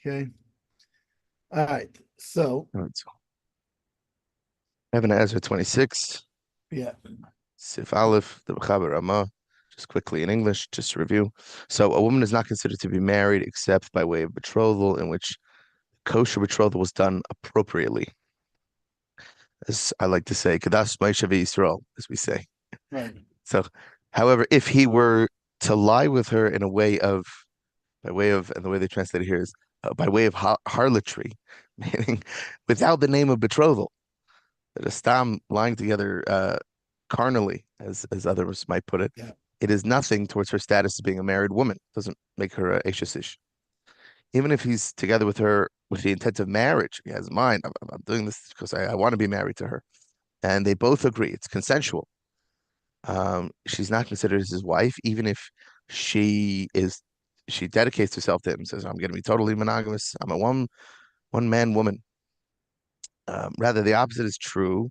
Okay. All right. So, All right, so Ehven Ezra 26, yeah. Sif Aleph, the B'chaber Ramah, just quickly in English, just to review. So a woman is not considered to be married except by way of betrothal in which kosher betrothal was done appropriately. As I like to say, Kadash Moshe Yisrael, as we say. Right. So, however, if he were to lie with her in a way of, by way of, and the way they translate it here is by way of harlotry, meaning without the name of betrothal, that a stam lying together carnally, as others might put it, Yeah. it is nothing towards her status as being a married woman. It doesn't make her a Eshes Ish. Even if he's together with her with the intent of marriage, he has in mind, I'm doing this because I want to be married to her. And they both agree, it's consensual. She's not considered as his wife, even if she is she dedicates herself to him, says, I'm gonna be totally monogamous. I'm a one man woman. Rather, the opposite is true,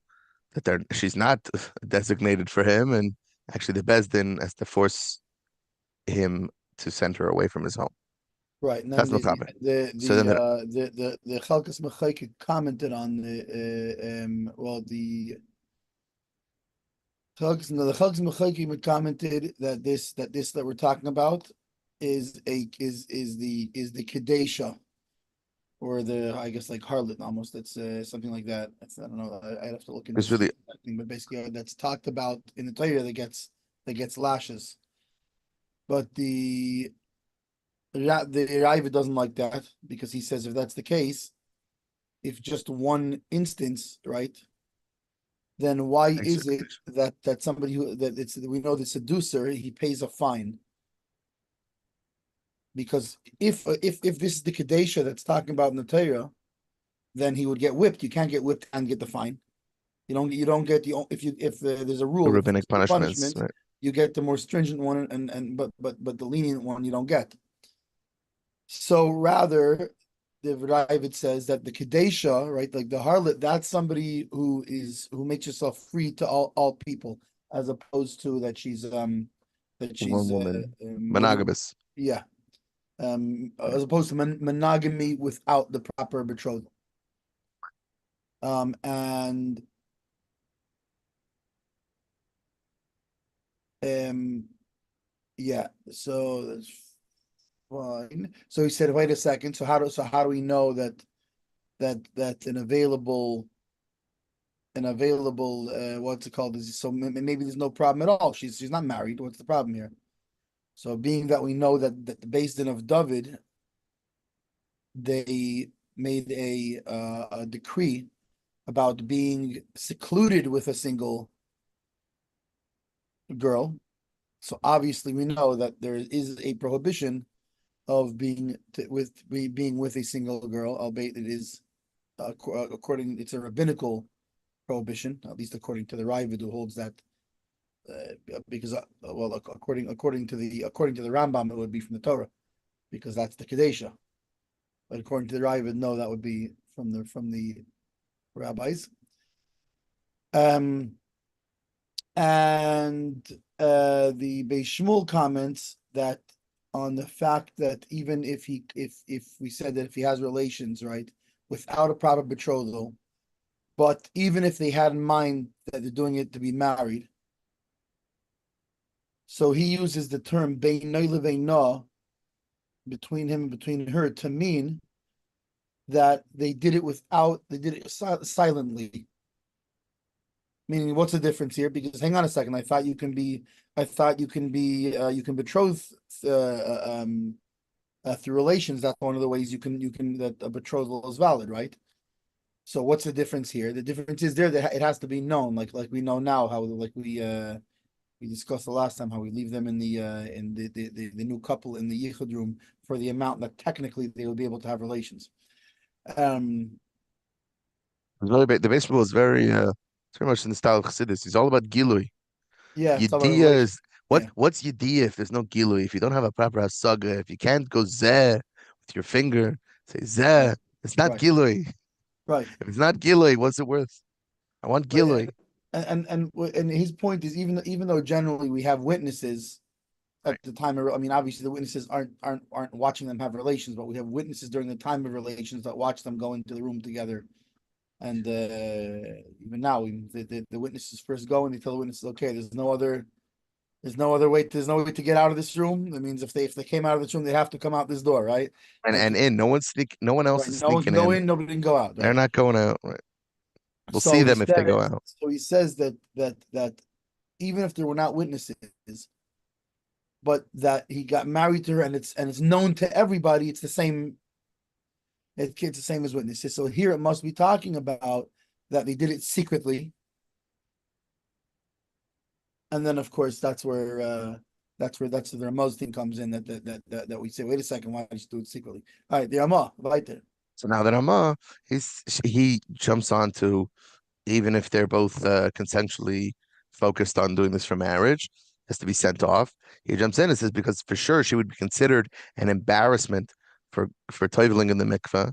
that she's not designated for him, and actually the Bezdin has to force him to send her away from his home. Right. And then That's no the problem. the So the then uh the Chalkas Mechaike commented on the Chalkas Mechaike commented that this that we're talking about is the Kadesha, or the, I guess, like harlot, almost. That's something like that. I don't know. I have to look into there's this really thing, but basically that's talked about in the Torah that gets lashes. But the Raiva doesn't like that, because he says if that's the case, if just one instance, right, then why Haezer is it condition. that somebody we know the seducer, he pays a fine? Because if this is the Kadesha that's talking about in the Torah, then he would get whipped. You can't get whipped and get the fine. You don't get the, if there's a The rule, if rabbinic it's two punishments, punishments, right? you get the more stringent one, and but the lenient one you don't get. So rather, the Ravid says that the Kadesha, right, like the harlot, that's somebody who makes herself free to all people, as opposed to that One she's woman, mono, monogamous. yeah, as opposed to monogamy without the proper betrothal. And um yeah, so that's fine. So he said, wait a second. So how do we know that an available what's it called, is, so maybe there's no problem at all. She's not married. What's the problem here? So being that we know that the Beis Din of David, they made a decree about being secluded with a single girl. So obviously we know that there is a prohibition of being with a single girl, albeit it is according, it's a rabbinical prohibition, at least according to the Ravid, who holds that, because well, according to the Rambam, it would be from the Torah, because that's the Kadesha. But according to the Ravid, no, that would be from the rabbis. Um, and the Beis Shmuel comments that on the fact that even if we said that if he has relations, right, without a proper betrothal, but even if they had in mind that they're doing it to be married, so he uses the term "beinay leveina," between him and between her, to mean that they did it silently. Meaning, what's the difference here? Because hang on a second, you can betroth through relations. That's one of the ways you can that a betrothal is valid, right? So what's the difference here? The difference is there that it has to be known, like we know now, how, like we discussed the last time, how we leave them in the new couple in the yichud room for the amount that technically they will be able to have relations. Um, The baseball is it's very much in the style of Chassidus. It's all about Gilui. yeah, it's about Yediyah relation. is Yeah, what's Yediyah if there's no Gilui? If you don't have a proper hasaga, if you can't go zeh with your finger, say right, zeh. It's not right, Gilui. right, If it's not Gilui, what's it worth? I want right. Gilui. And his point is, even though generally we have witnesses, at the time of, I mean, obviously the witnesses aren't watching them have relations, but we have witnesses during the time of relations that watch them go into the room together. And even now, the witnesses first go and they tell the witnesses, okay, there's no way to get out of this room. That means if they came out of this room, they have to come out this door, right? Like, no one else right, is no one can sneaking go in. in, nobody can go out, They're right? not going out. Right. We'll see So he them if they go says, out. that even if there were not witnesses, but that he got married to her and it's known to everybody, it's the same as witnesses. So here it must be talking about that they did it secretly. And then of course that's where the Ramaz thing comes in that we say, wait a second, why did you do it secretly? All right, the Ramah, right there. So now that he jumps on to, even if they're both consensually focused on doing this for marriage, has to be sent off. He jumps in and says because for sure she would be considered an embarrassment for toiveling in the mikveh,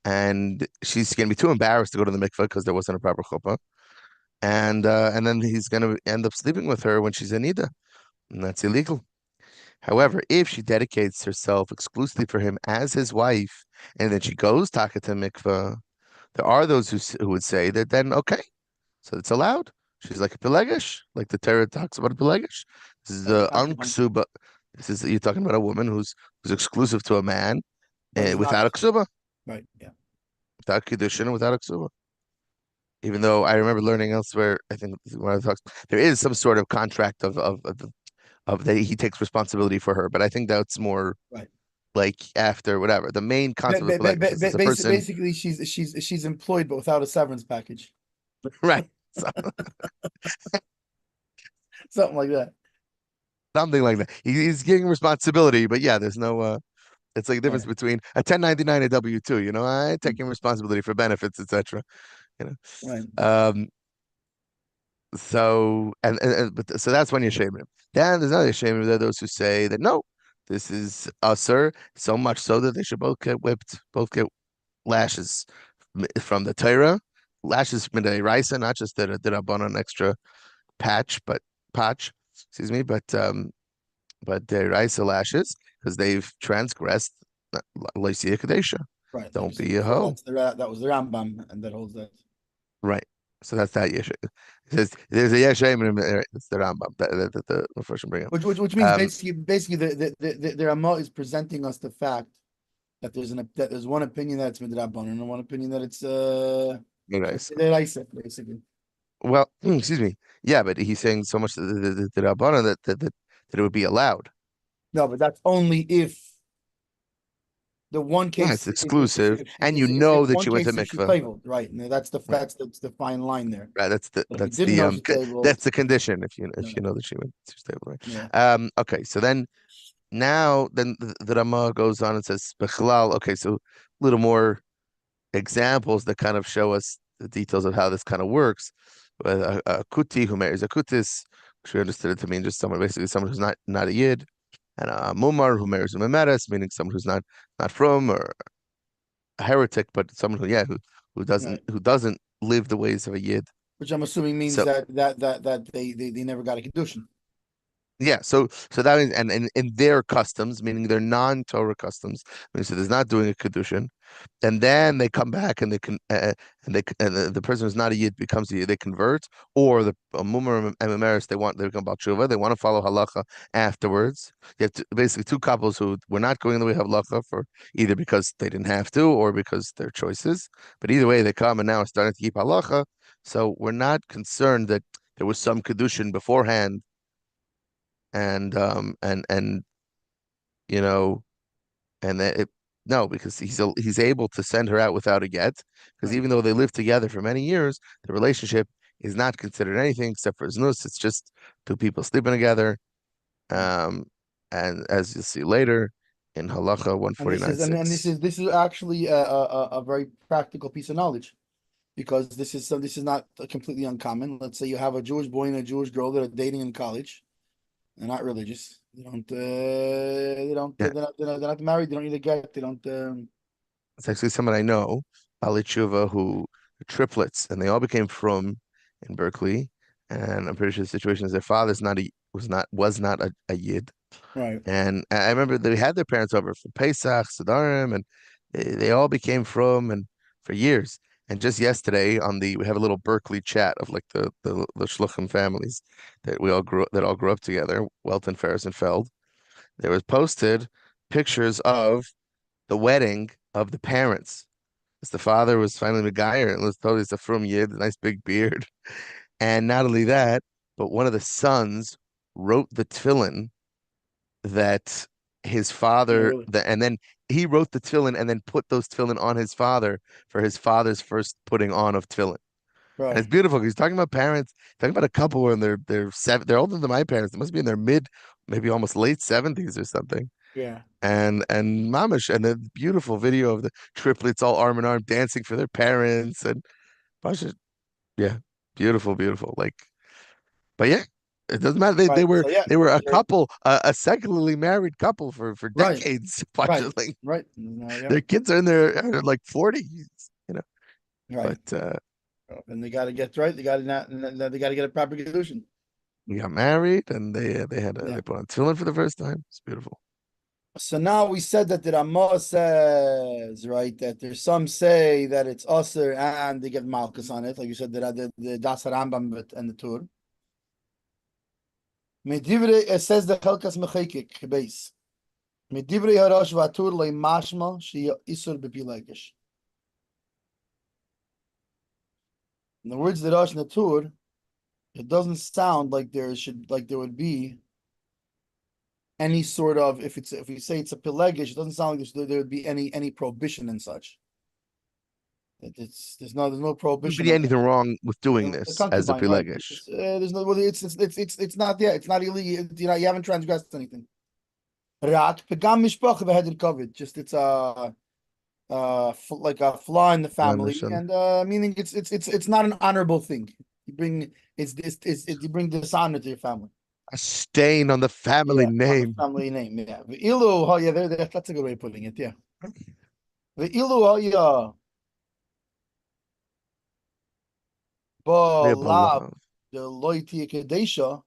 and she's going to be too embarrassed to go to the mikveh because there wasn't a proper chuppah, and then he's going to end up sleeping with her when she's in Nida, and that's illegal. However, if she dedicates herself exclusively for him as his wife, and then she goes taka to mikveh, there are those who would say that then okay, so it's allowed. She's like a pelegish, like the Torah talks about a pelegish. This is Like the unksuba. This is you're talking about a woman who's exclusive to a man but it's not without a ksuba, right. Yeah. without kiddushin, and without a ksuba. Even though I remember learning elsewhere, I think one of the talks, there is some sort of contract of that he takes responsibility for her, but I think that's more Right. like after whatever. The main concept of pelegish is a person, Basically, she's employed but without a severance package, right? So, something like that. something like that. He's getting responsibility, but yeah, there's no it's like a difference Right. between a 1099 and a W-2, I taking responsibility for benefits, etc. You Right. know. So but so that's when you're shaming him. Then there's another shaming. There are those who say that no, this is usher, so much so that they should both get whipped, both get lashes from the Torah, lashes from the Raisa, not just that did up on an extra patch, excuse me, but the Raisa lashes because they've transgressed Lycia Kadesha. Right. Like you Don't said be a before, hoe. that was the Rambam, and that holds that. Right. So that's that Yeshe. There's a Yeshe in there. It's the Rambam that the first bring up. Which means Um, basically the Ramah is presenting us the fact that there's one opinion that it's midrabanan and one opinion that it's anyways. deraisa, basically. Well, excuse me. Yeah, but he's saying so much the Rabbana that it would be allowed. No, but that's only if the one Yeah, it's case exclusive, and you know if that one she went to case if she mikveh. tabled, right? And Right. that's the fine line there. Right. But if you didn't know she tabled, That's the condition if you no, know that she went to stable, right? yeah, Okay, so then the Rama goes on and says, "Bechlal." Okay, so a little more examples that kind of show us the details of how this kind of works. A kuti who marries a kutis, which we understood it to mean just someone, basically someone who's not a yid, and a mumar who marries a memeres, meaning someone who's not from or a heretic, but someone right. who doesn't live the ways of a yid. Which I'm assuming means So that they never got a kedushin. yeah, so that means, and in their customs, meaning their non-Torah customs, means that there's not doing a kedushin, and then they come back and they can the person who's not a yid becomes a yid, they convert, or the mumar and memeres they become bal tshuva, they want to follow halacha afterwards. You have basically two couples who were not going the way of halacha for either because they didn't have to or because their choices, but either way they come and now are starting to keep halacha. So we're not concerned that there was some kedushin beforehand and you know and that it no because he's able to send her out without a get because Right. even though they lived together for many years, the relationship is not considered anything except for znus. It's just two people sleeping together. Right. Um, and as you'll see later in Halacha And this is 149.6. this is actually a very practical piece of knowledge because this is not completely uncommon. Let's say you have a Jewish boy and a Jewish girl that are dating in college. They're not religious. Yeah, They're not married. They don't need a get. They don't. it's actually someone I know, Ali Tshuva, who triplets, and they all became from in Berkeley. and I'm pretty sure the situation is their father's not a was not a yid. Right. And I remember they had their parents over for Pesach, Sadarim, and they all became from and for years. And just yesterday we have a little Berkeley chat of like the Shulchan families that all grew up together, Welton, Ferris, and Feld. There was posted pictures of the wedding of the parents. As the father was finally McGuire and was totally a frum yid, a nice big beard. And not only that, but one of the sons wrote the tefillin that his Oh, father really? and then he wrote the tefillin and then put those tefillin on his father for his father's first putting on of tefillin. And Right. it's beautiful. He's talking about parents, talking about a couple who are in they're seven, they're older than my parents. They must be in their mid, maybe almost late 70s or something. Yeah. And mamish, and a beautiful video of the triplets all arm in arm dancing for their parents and Pasha, yeah, beautiful, beautiful. Like, but yeah, it doesn't matter. They Right. they were So yeah, they were a couple, a secularly married couple for right. decades. Right. Pasha, like Right. No, yeah. their kids are in their like 40s, you know. Right. But And they got to get right. They got to not. They got to get a proper solution. we got married, and Yeah. they put on tefillin for the first time. It's beautiful. So now we said that the Ramah says, right, that there's some say that it's Usr and they get Malchus on it, like you said, the Das Rambam and the Tur. It says the Chelkas Mechekik base. Medivrei Harash Vatur le Mashma Shia Isur Bepilagish. In the words that Rosh and the Tur, it doesn't sound like there would be any sort of if you say it's a pelagish, it doesn't sound like there would be any prohibition and such. There's no Wouldn't prohibition be of anything wrong with doing the this as a concubine, right? pilegesh. There's no well, it's not it's not illegal. You haven't transgressed anything. Rat pegam mishpacha v'heder covered. Just it's like a flaw in the family, Blemish and and meaning it's not an honorable thing. You bring you bring dishonor to your family. a stain on the family Yeah, on the name. family name. Yeah, ilu. Oh yeah, that's a good way of putting it. Yeah, the ilu. Yeah, Yeah, but lab beloved. the loyalty kedesha.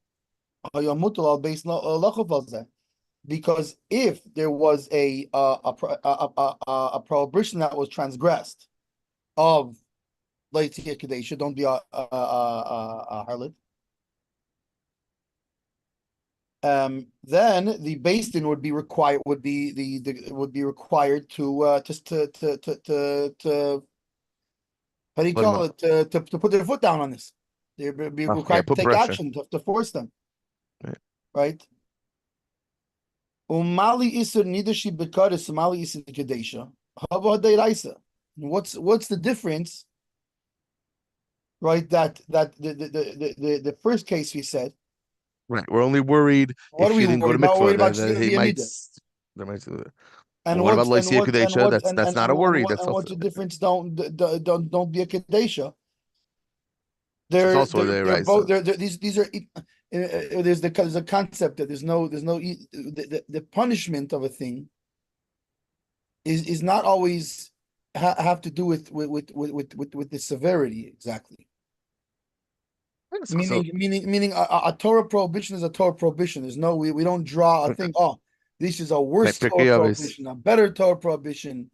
Hayamutul based lachov because if there was a prohibition that was transgressed of loyalty kedesha, don't be a harlot. Then the basin would be required to just to how do you What am I? call it to put their foot down on this. They'd be Oh, yeah, required to put take pressure. action to force them, Right. right? Umali isur nidashi bekaris umali isur kadesha hava deiraisa. What's the difference, right? That the first case we said. Right. We're only worried What if are we she didn't go worried to about? We're mikvah worried about she's that going to he be a might. nida. There might. And What about what's Loisia Kadesha? That's not a worry. and That's also what's the difference? Don't be a kadesha. it's also They're the both Raisa. these are there's a concept that the punishment of a thing is not always have to do with the severity exactly. I think it's also Meaning a Torah prohibition is a Torah prohibition. There's no we don't draw a thing. Oh, this is a right. worse Torah Pirkei Avos. prohibition, a better Torah prohibition.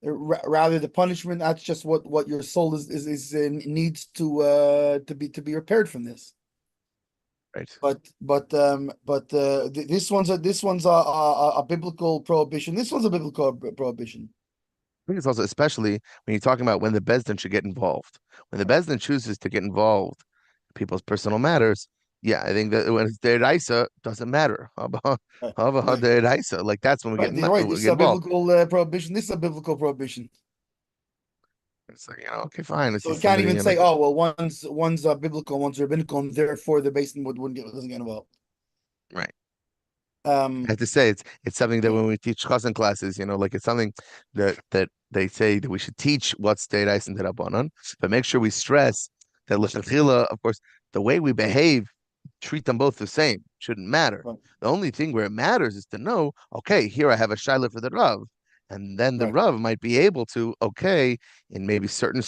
Rather, the punishment that's just what your soul needs to be repaired from this. Right. This one's a biblical prohibition. This one's a biblical prohibition. I think it's also especially when you're talking about when the Bezdin should get involved. When the Right. Bezdin chooses to get involved in people's personal matters, yeah, I think that when it's Deiraisa, doesn't matter. Right. How about Right. Deiraisa? Like that's when Right. Right. This we is get a involved. biblical prohibition. This is a biblical prohibition. It's like, okay, fine. I So see we can't somebody, even say, oh well, one's biblical, one's rabbinical, and therefore the basin wouldn't get doesn't get involved. right. I Um. have to say it's something that Yeah. when we teach Chazan classes, like it's something that they say that we should teach what's Deiraisa and Rabbanan, but make sure we stress that l'chachila, of course, the way we behave, treat them both the same. Shouldn't matter. Right. The only thing where it matters is to know, okay, here I have a shaila for the Rav. And then the Right. Rav might be able to, okay, in maybe certain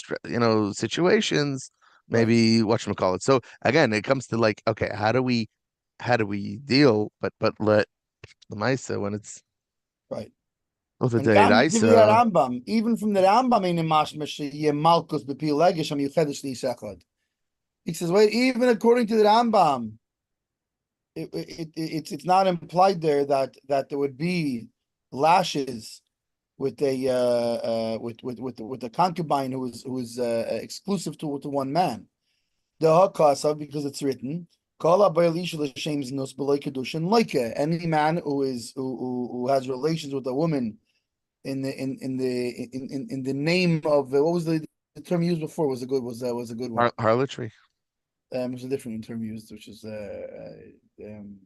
situations, maybe whatchamacallit. So again, it comes to like, okay, how do we deal? But let the Maisa when it's right. the And day Gam Divi Raisa. Rambam, even from the Rambam in Mashmash Ye Malkus Bepi Legish Am Yuchedesh Li Sechad. He says, wait, even according to the Rambam, it's not implied there that there would be lashes with a with a concubine who is exclusive to one man. The hakasa because it's written. Any man who has relations with a woman in the name of what was the term used before was a good one. Harlotry. There's a different term used, which is um,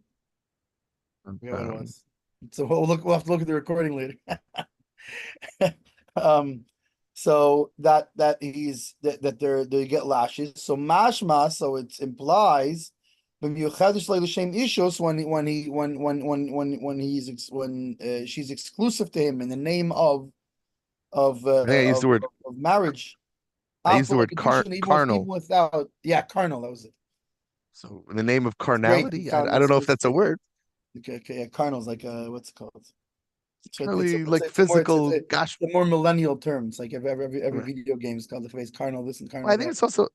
I forget what it was. So we'll have to look at the recording later. um, so that he's that they get lashes. So mashma, so it implies when she's exclusive to him in the name I think I used the word of marriage. I used the word Even carnal. without, yeah, carnal. That was it. So in the name of It's great. carnality, I don't know if that's a word. Okay, yeah, carnal is like what's it called? It's really like It's physical. Gosh, a more millennial term. It's like every right. video game is called the phrase carnal this and Well, carnal I think that. it's also a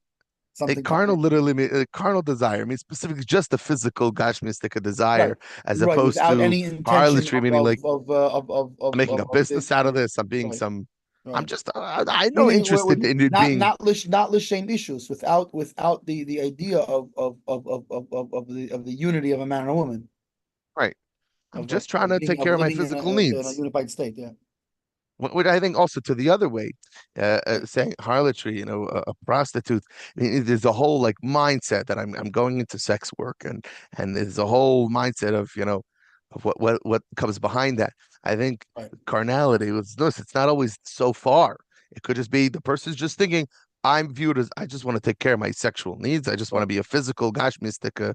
Something to carnal literally a carnal desire means specifically just a physical gashmistic right, desire as right, opposed without to any intention harlotry meaning like I'm making a of this business out of or this. I'm being right, some. I'm right. just I know Meaning interested in it being not l'shem issues without the idea of the unity of a man and a woman right. I'm just trying of to being take of care of my living physical in a needs. unified state. Yeah, What I think also to the other way, right, saying harlotry, a prostitute, there's a whole like mindset that I'm going into sex work, and there's a whole mindset of of what comes behind that. I think right, carnality was this. It's not always so far. It could just be the person's just thinking, I'm viewed as I just want to take care of my sexual needs. I just want to right, be a physical, gosh, mystic, right,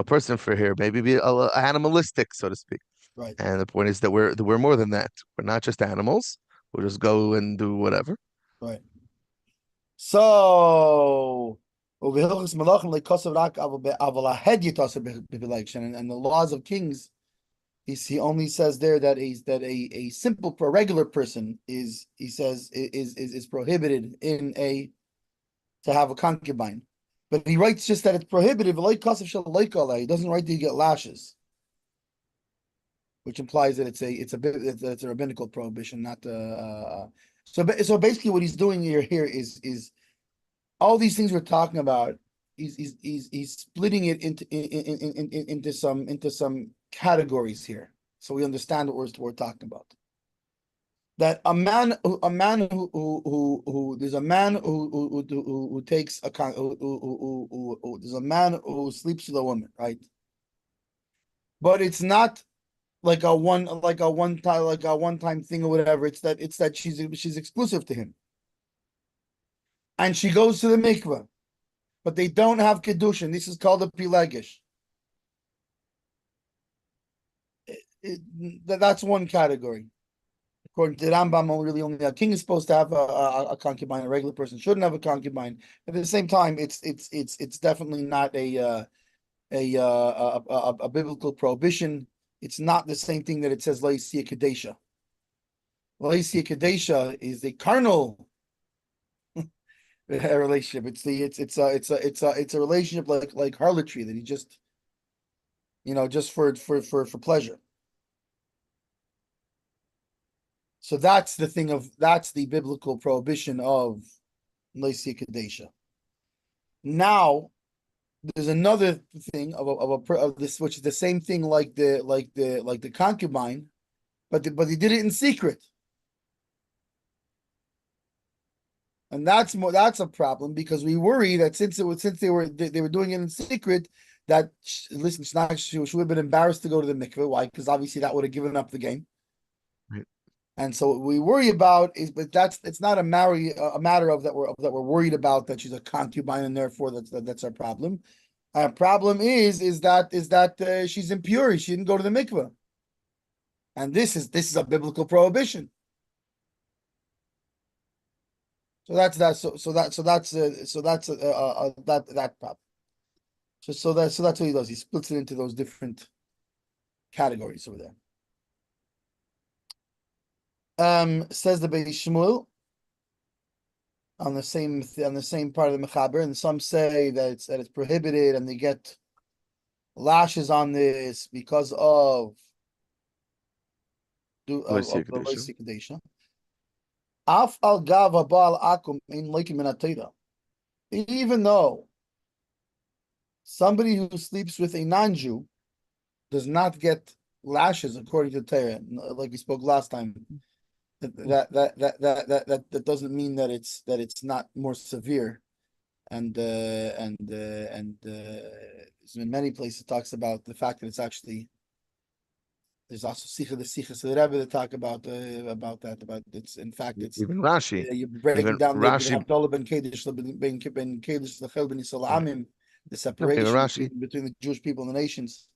person for here. Maybe be a animalistic, so to speak. right. And the point is that we're more than that. We're not just animals. We'll just go and do whatever. Right. So, and the laws of kings, he only says there that a simple a regular person is he says is prohibited in a to have a concubine. But he writes just that it's prohibited. He doesn't write that you get lashes, which implies that it's a rabbinical prohibition, not so basically what he's doing here is all these things we're talking about. He's splitting it into some categories here, so we understand what we're talking about. That there's a man who takes a con there's a man who sleeps with a woman, right? But it's not like a one time thing or whatever. It's that she's exclusive to him, and she goes to the mikveh, but they don't have kedushin. This is called a pilegish. That's one category. According to the Rambam, only a king is supposed to have a concubine. A regular person shouldn't have a concubine. At the same time, it's definitely not a biblical prohibition. It's not the same thing that it says Laisia Kadesha. Laisia Kadesha is a carnal relationship. It's a relationship like harlotry that he just just for pleasure. So that's the biblical prohibition of Laisia Kadesha. Now there's another thing of this, which is the same thing like the concubine, but he did it in secret, and that's a problem because we worry that since they were doing it in secret, that listen, she would have been embarrassed to go to the mikveh. Why? Because obviously that would have given up the game. Right. And so what we worry about is, but it's not a matter of that we're worried about that she's a concubine and therefore that's our problem. Our problem is that she's impure. She didn't go to the mikveh, and this is a biblical prohibition. So that's that. That problem. So that's what he does. He splits it into those different categories over there. Says the Beis Shmuel on the same part of the Mechaber, and some say that it's prohibited, and they get lashes on this because of the Loisi Kadesha. Af al gav abal akum in leikim min. Even though somebody who sleeps with a non-Jew does not get lashes according to Torah, like we spoke last time. That doesn't mean that it's not more severe, and in many places it talks about the fact that it's actually. There's also the Sichas of the Rebbe that talk about it's in fact it's Even Rashi, you're breaking even down the Rashi, Havdalah ben Kedesh Lechel ben yeah, Yisraelimim, the no, even separation Rashi, between the Jewish people and the nations,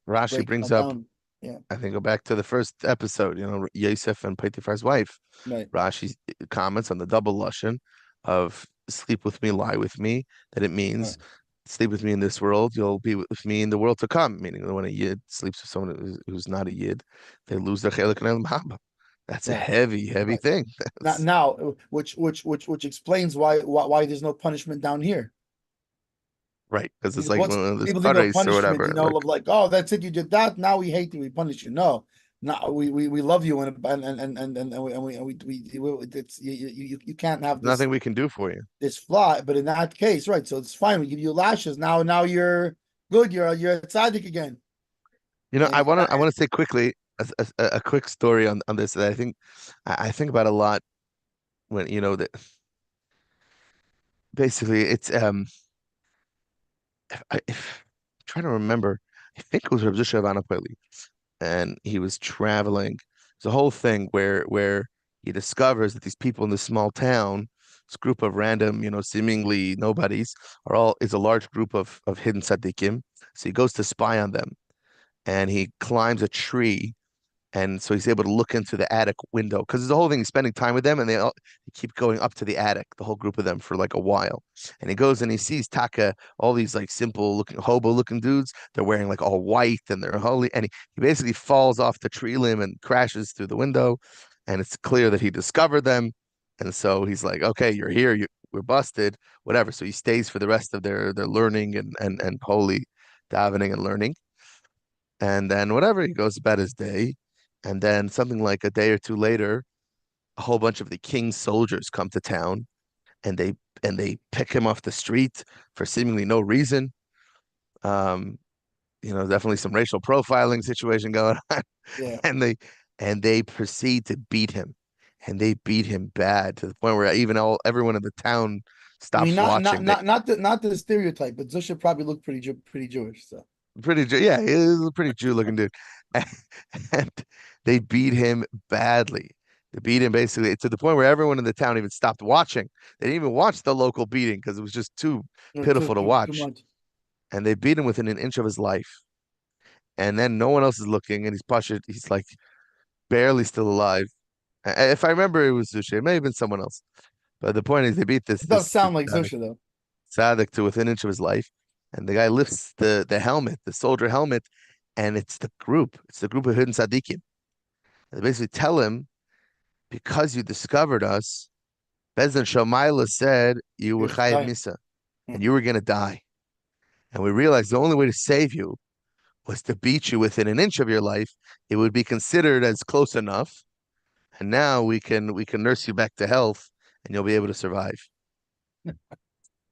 Rashi breaking brings that up. down. Yeah, I think go back to the first episode, Yosef and Potiphar's wife. right. Rashi comments on the double lashon of sleep with me, lie with me, that it means Right. sleep with me in this world, you'll be with me in the world to come. Meaning that when a yid sleeps with someone who's not a yid, they lose their chelik and haba. That's a Right. heavy, heavy Right. thing. Now, which explains why there's no punishment down here. Right, because it's Because like what's one of those people think of pares or punishment, whatever. of like, oh, that's it, you did that, now we hate you, we punish you. No, no, we love you, it's you can't have this Nothing we can do for you. flaw, but in that case, right? So it's fine. We give you lashes. Now you're good. You're a tzaddik again. And I want to say quickly a quick story on this that I think about a lot when that basically it's if I'm trying to remember, I think it was Rabbi Tzvi, and he was traveling. There's a whole thing where he discovers that these people in this small town, this group of random, seemingly nobodies, is a large group of hidden tzaddikim. So he goes to spy on them, and he climbs a tree, and so he's able to look into the attic window because the whole thing is spending time with them, and they keep going up to the attic, the whole group of them for like a while. And he goes and he sees Taka, all these like simple looking hobo looking dudes. They're wearing like all white and they're holy, and he basically falls off the tree limb and crashes through the window. And it's clear that he discovered them, and so he's like, "Okay, you're here. We're busted. Whatever." So he stays for the rest of their learning and holy davening and learning. And then whatever, he goes about his day. And then something like a day or two later, a whole bunch of the king's soldiers come to town and they pick him off the street for seemingly no reason. Um, definitely some racial profiling situation going on. yeah, And they proceed to beat him. And they beat him bad to the point where even everyone in the town I mean, stops watching. not the stereotype, but Zusha probably looked pretty Jewish. So Yeah, he was a pretty Jew looking dude. And they beat him badly. They beat him basically to the point where everyone in the town even stopped watching. They didn't even watch the local beating because it was just too pitiful to too watch. much. And they beat him within an inch of his life. And then no one else is looking, and he's like barely still alive. If I remember, it was Zusha. It may have been someone else. But the point is, they beat It does this sound like tzaddik, Zusha though. tzaddik to within an inch of his life. And the guy lifts the helmet, the soldier helmet, and it's the group. It's the group of hidden tzaddikim. And they basically tell him, because you discovered us, Bezdin Shamayla said you were You're chayiv dying. misa, Hmm. and you were going to die. And we realized the only way to save you was to beat you within an inch of your life. It would be considered as close enough, and now we can nurse you back to health, and you'll be able to survive.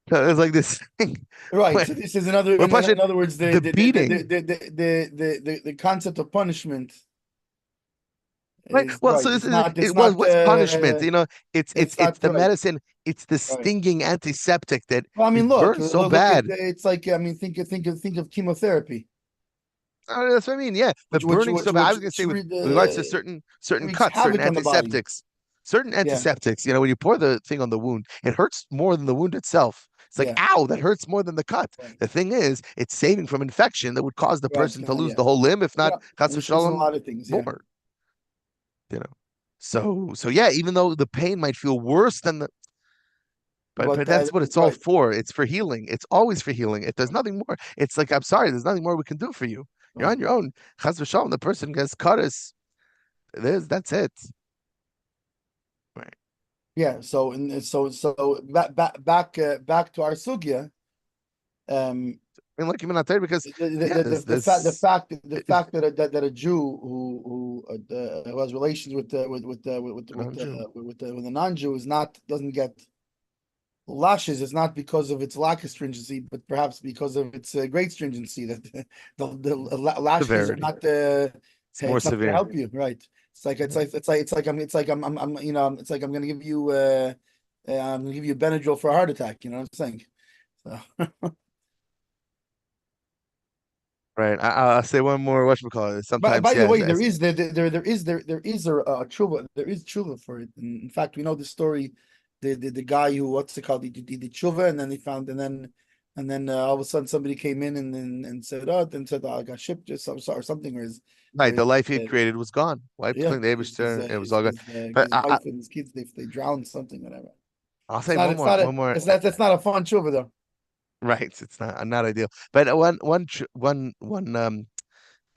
So it's like this thing Right. where So this is another. we're In pushing other words, the beating. the concept of punishment Right. is Well, right. so It's not. It's it was not. what's punishment? It's it's It's it's not the right. medicine. It's the Right. stinging antiseptic that Well, I it mean, burns so look at bad. it's like I mean, think of chemotherapy, That's what I mean. Yeah, the burning so bad. I was gonna say with regards to certain wreaks cuts, certain havoc on the body. antiseptics, certain Yeah. antiseptics. When you pour the thing on the wound, it hurts more than the wound itself. It's like, Yeah. ow, that hurts more than the cut. Right. The thing is, it's saving from infection that would cause the Right. It's person to gonna. lose Yeah. the whole limb, if not, Yeah. chas And it's in a v'shalom, lot of things. Yeah. more. You know. So yeah, even though the pain might feel worse than the but that's what it's all right. for. It's for healing. It's always for healing. If there's nothing more, it's like, I'm sorry, there's nothing more we can do for you. You're Right. on your own. Chas v'shalom, the person gets cutters. That's it. Right. Yeah. So back to our sugya. I mean, like even not there because yeah, The fact that a Jew who has relations with non-Jew. with a non-Jew doesn't get lashes is not because of its lack of stringency, but perhaps because of its great stringency. That lashes are Severity. not. It's more It's not going to severe. help you, right? It's like it's like I'm going to give you I'm going to give you Benadryl for a heart attack. You know what I'm saying? So. Right. I'll say one more. Whatchamacallit. Sometimes, By the yeah, way, there is a tshuva, there is tshuva for it. In fact, we know the story, the guy who, what's it called, he did tshuva, and then he found, and then all of a sudden somebody came in and said, I got shipped just or something, or right. The his life he had created was gone. Wiped yeah, clean. The Abishter, it was all good. But his wife and his kids, they drowned something, whatever. I'll It's say not one it's more. not a One more. it's not that's not a fun tshuva though. Right. It's not ideal. But one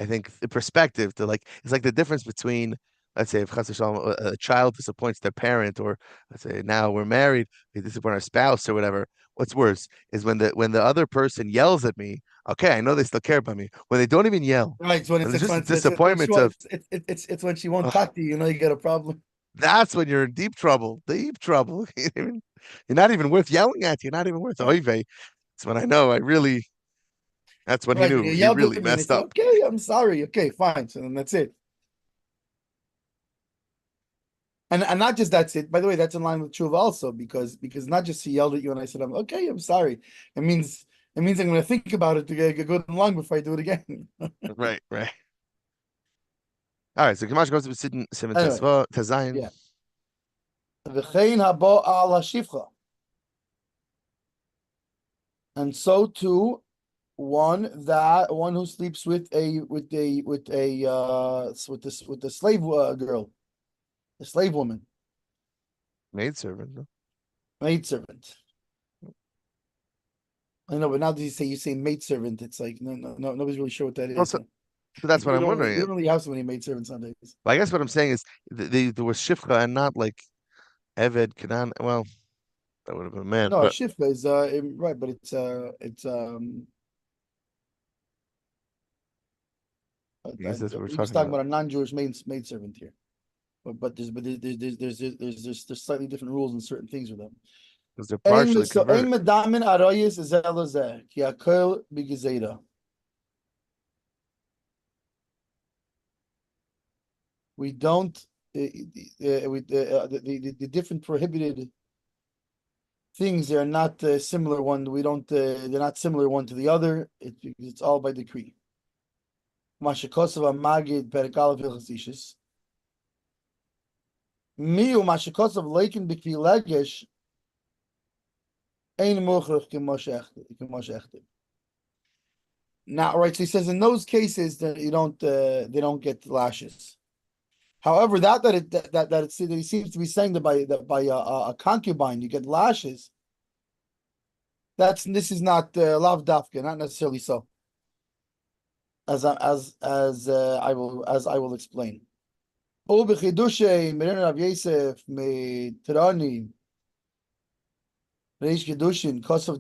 I think the perspective to like it's like the difference between, let's say, if Chas v'shalom, a child disappoints their parent, or let's say now we're married, we disappoint our spouse or whatever. What's worse is when the other person yells at me. Okay, I know they still care about me. When they don't even yell, Right, so when when it's there's it's just when a it's when she disappointment of, wants it's when she won't ugh, talk to you, you get a problem. that's when you're in deep trouble. Deep trouble. You're not even worth yelling at. You're not even worth Right. oive. It's when I know I really. That's when he Right, when knew you he yelled really at me and I messed said, up. "Okay, I'm sorry. Okay, fine." So then that's it. And not just that's it. By the way, that's in line with tshuva also because not just he yelled at you and I said, "I'm okay. I'm sorry." It means I'm going to think about it to get good and long before I do it again. Right, right. All right, so Kamash goes to sit in Simon Anyway, Tazayin. yeah. V'chein habo al hashifcha, and so too one who sleeps with the slave girl, the slave woman, Maidservant. No? maidservant. I know, but now that you say maidservant, it's like no, nobody's really sure what that is. Also, but that's what We I'm don't really, we wondering. don't really have so many maidservants nowadays. I guess what I'm saying is there was Shifcha and not like Eved, Canaan. Well, that would have been a man, No, a but shifra is right, but it's I guess that's what we're we're just talking talking about. about a non-Jewish maidservant here. There's slightly different rules and certain things with them. Because they're partially converted. We don't the different prohibited things are not similar one. We don't they're not similar one to the other. It's all by decree. Mashakosov Magid Perikal Vilchasishis. Miu Mashakosov Lakin Bikvi Legesh Ein Mochrach Kimosh. Now, right, so he says in those cases that you don't they don't get lashes. However, that he seems to be saying that by a concubine you get lashes. This is not lav dafka, not necessarily so. As I will explain. O b'chidushay Meren Rav Yosef Mitrani Reish Kedushin Kosov.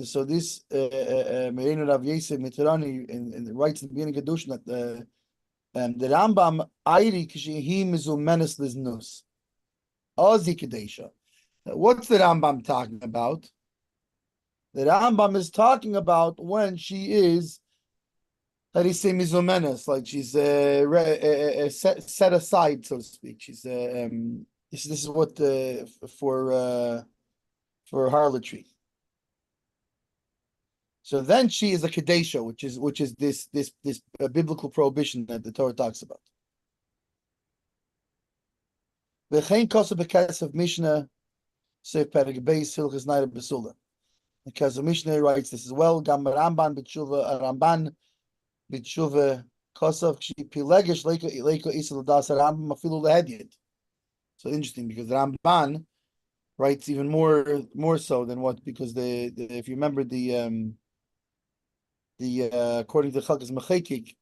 So this Meren Rav Yosef Mitrani in writes in the beginning of Kedushin that the Rambam Ayri Kishihi Mizumenes Liznus Ozi Kadesha. What's the Rambam talking about? The Rambam is talking about when she is, how do you say mizomenes, like she's set aside, so to speak. She's this is what for harlotry. So then she is a kadesha, which is this biblical prohibition that the Torah talks about. V'chein kosa b'kesef Mishnah Seif Perek Beis Hilchos Naira Besula. Because the Mishnah writes this as well. Gam Ramban b'tshuva Ramban b'tshuva kosav k'shi pilegesh leiko isa l'das Rambam afilu lehedyet. So interesting because the Ramban writes even more so than what, because if you remember the according to Chalkas Mechekik,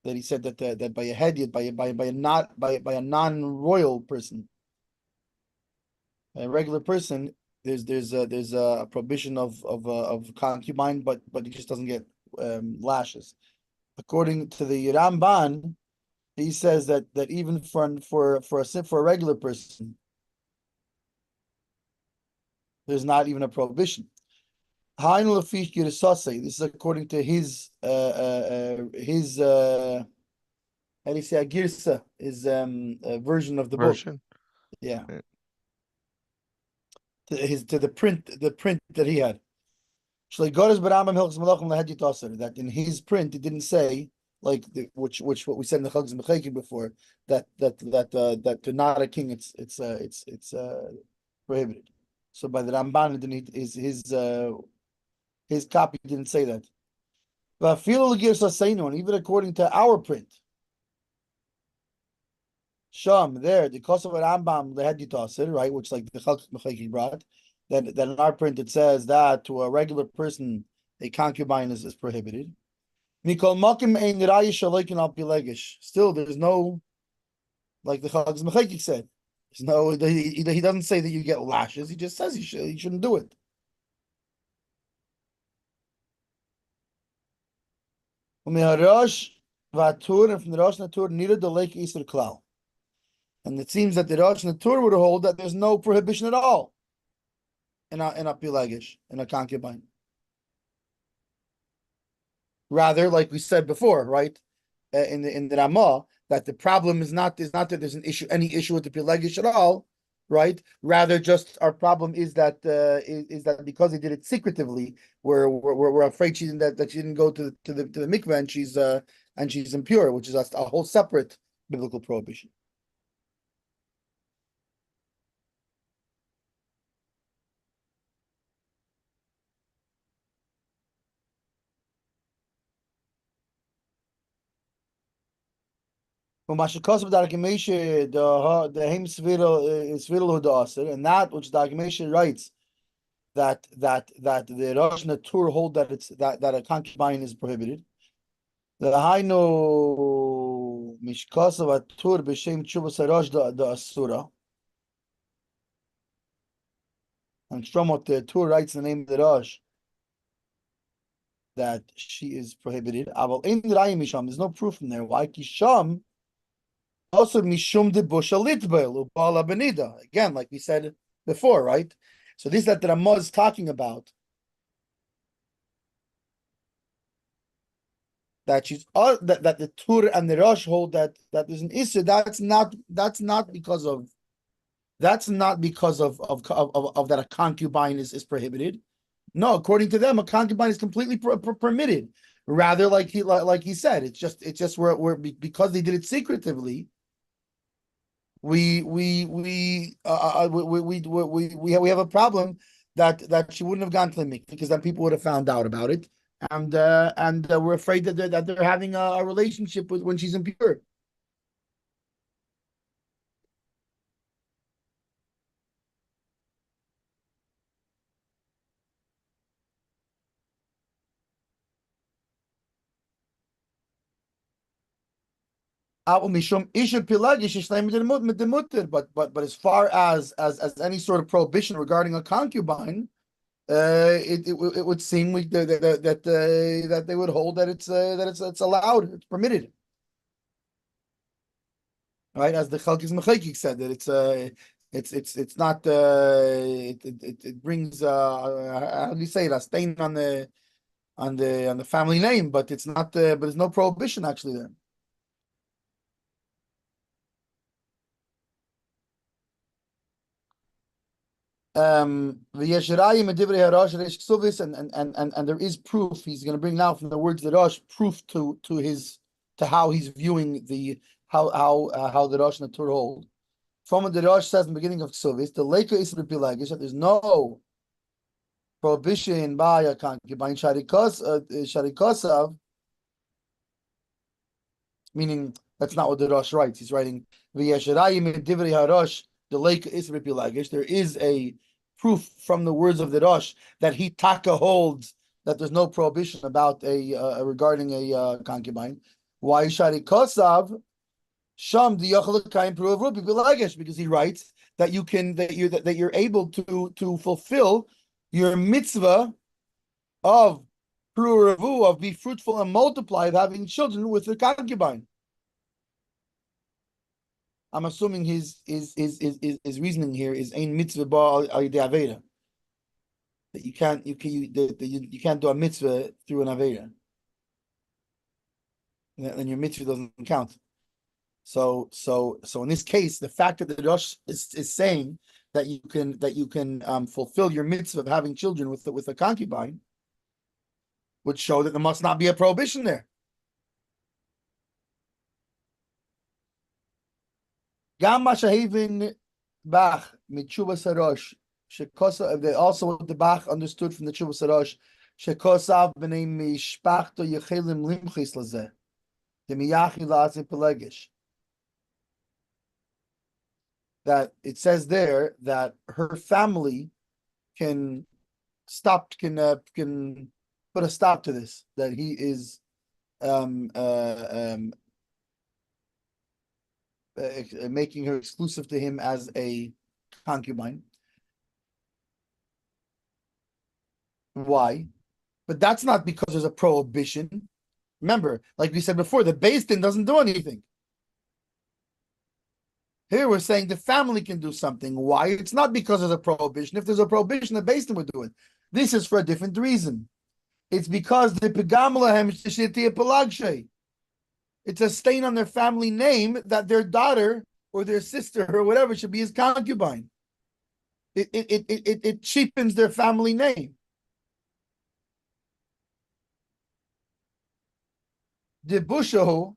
that he said that by a hedyot, by a non-royal person, a regular person, there's a prohibition of concubine, but he just doesn't get lashes. According to the Ramban, he says that even for a regular person, there's not even a prohibition. This is according to his how do you say, a girsa, his version of the book. Version. Yeah, Yeah. to the print that he had. That in his print it didn't say, like which what we said in the Chagas Mecheki before, that to not a king it's prohibited. So by the Ramban, it didn't, his copy didn't say that. But and even according to our print, Sham there, the Kosovo Rambam the Heditaser, right, which like the Chalk Mecheki brought, then in our print it says that to a regular person a concubine is prohibited. Mikol Makim ein Rayish Shalokin al Pilegish. Still, there's no, like the Chalk Mecheki said, there's no, he doesn't say that you get lashes. He just says you shouldn't do it. Umeharosh Vatur, and from the Rosh Natur neither the Lake Easter Klal. And it seems that the Rosh Natur would hold that there's no prohibition at all in a pilegish, in a concubine. Rather, like we said before, right, in the Ramah, that the problem is not that there's any issue with the pilegish at all, right? Rather, just our problem is that because they did it secretively, we're afraid that she didn't go to the mikveh, and she's impure, which is a whole separate biblical prohibition. And that which the Akimesh writes, that the Rosh Natur hold that that a concubine is prohibited. The Hainu Mishkasav Atur b'Shem Chuvas Harosh the Asura. And Shlomo the Tur writes in the name of the Rosh that she is prohibited. Aval in Rayim Misham, there's no proof from there. Why? Kisham also Mishum de Busha Litbel Ubala Benida. Again, like we said before, right? So this that the Ramah is talking about, that she's that the Tur and the Rosh hold that there's an issue. That's not because of that a concubine is prohibited. No, according to them, a concubine is completely permitted. Rather, like he said, it's just we're because they did it secretively. We have a problem that she wouldn't have gone to the mikveh, because then people would have found out about it, and we're afraid that they're having a relationship with when she's impure. But as far as any sort of prohibition regarding a concubine, it would seem that they would hold that it's allowed, it's permitted, right? As the Chalkis Mechekik said, that it's not it brings how do you say it, a stain on the family name, but it's not but there's no prohibition actually there. And there is proof. He's going to bring now from the words of the Rosh proof to how he's viewing how the Rosh Natur hold. From what the Rosh says in the beginning of Ksuvis, the Leica is repilagish, that there's no prohibition by a concubine sharikosav, meaning that's not what the Rosh writes. He's writing v'yesherayim divrei harosh the lake is Pilagish. There is a proof from the words of the Rosh that he taka holds that there's no prohibition about regarding a concubine. Why Shari Kosav Sham the Yachalakayim prove Rupi Pilagish? Because he writes that you're able to fulfill your mitzvah of Pru'Ravu, of be fruitful and multiply, of having children with a concubine. I'm assuming his reasoning here is ein mitzvah ba al yedei aveda, that you can't do a mitzvah through an aveda, and your mitzvah doesn't count. So in this case, the fact that the Rosh is saying that you can fulfill your mitzvah of having children with a concubine would show that there must not be a prohibition there. Gam Mashahavin Bach Mitzvah Sarosh Shekosa. They also what the Bach understood from the Tshuva Sarosh Shekosav b'nei mishpachto yechelim limchis lazeh demiyachi la'azim pelegish. That it says there that her family can put a stop to this. That he is making her exclusive to him as a concubine. Why? But that's not because there's a prohibition. Remember, like we said before, the Beis Din doesn't do anything. Here we're saying the family can do something. Why? It's not because there's a prohibition. If there's a prohibition, the Beis Din would do it. This is for a different reason. It's because the Pegam Lahem Shetiya Pelagshe. It's a stain on their family name that their daughter or their sister or whatever should be his concubine. It cheapens their family name. The Bushahu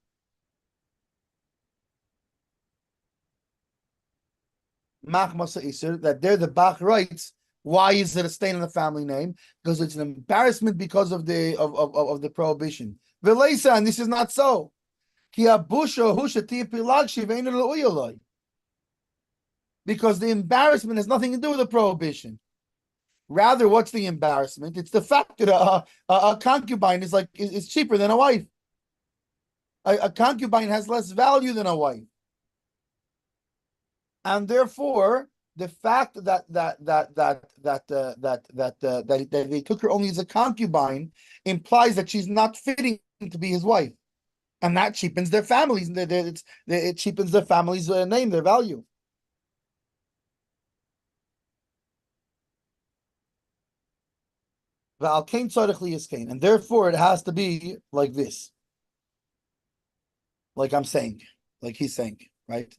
Machmasa Iser, that there the Bach writes, why is it a stain on the family name? Because it's an embarrassment because of the prohibition. Velesa, and this is not so. Because the embarrassment has nothing to do with the prohibition. Rather, what's the embarrassment? It's the fact that a concubine is cheaper than a wife. A concubine has less value than a wife, and therefore, the fact that they took her only as a concubine implies that she's not fitting to be his wife. And that cheapens their families. It cheapens their family's name, their value. And therefore, it has to be like this. Like I'm saying, like he's saying, right?